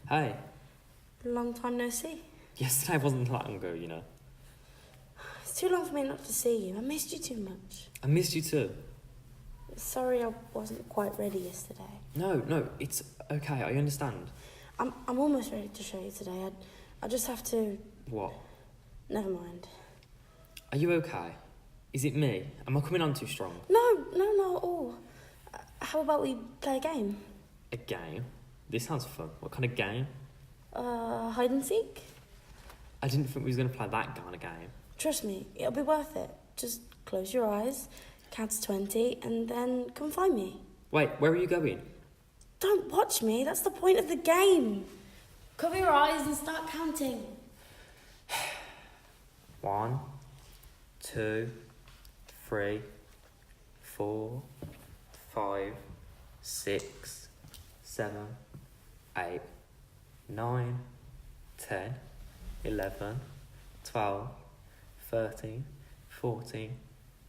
Hey. Long time no see. Yesterday wasn't that long ago, you know. It's too long for me not to see you. I missed you too much. I missed you too. Sorry I wasn't quite ready yesterday. No, it's okay, I understand. I'm almost ready to show you today. I just have to... What? Never mind. Are you okay? Is it me? Am I coming on too strong? No, not at all. How about we play a game? A game? This sounds fun. What kind of game? Hide and seek? I didn't think we was going to play that kind of game. Trust me, it'll be worth it. Just close your eyes, count to 20, and then come find me. Wait, where are you going? Don't watch me, that's the point of the game. Cover your eyes and start counting. 1, 2, 3, 4, 5, 6, 7, 8, 9, 10, 11, 12, 13, 14,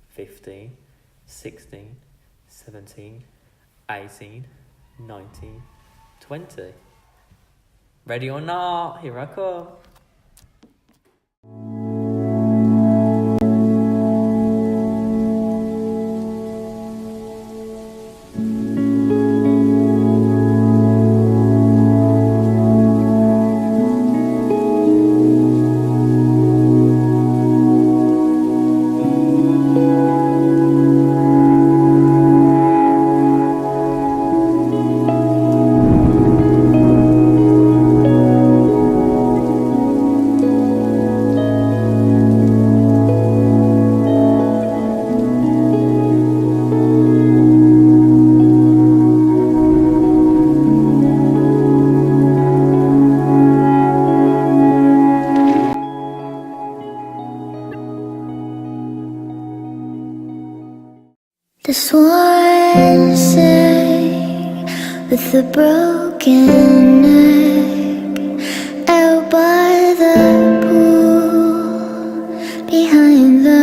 15, 16, 17, 18, 19, 20. Ready or not, here I come. The swan sang with a broken neck out by the pool behind the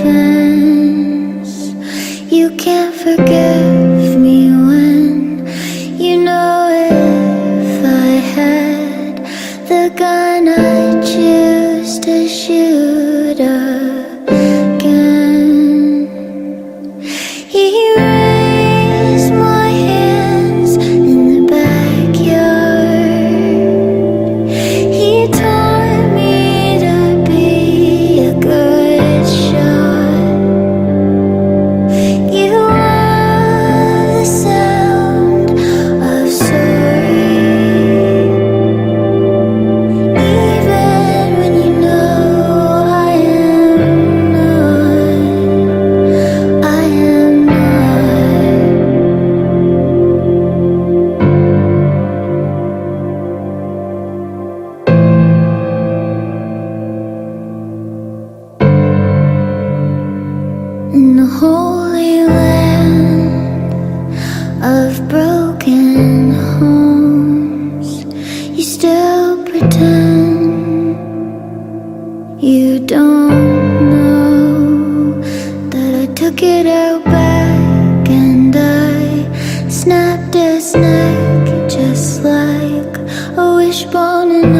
fence. You can't forgive me when you know if I had the gun I'd choose to shoot again. He raised my hands in the backyard. He taught me to be a good shot. You love the sound of sorry, even when you know I am not. I am not. In the holy land of broken homes, you still pretend you don't know that I took it out back and I snapped his neck just like a wishbone, and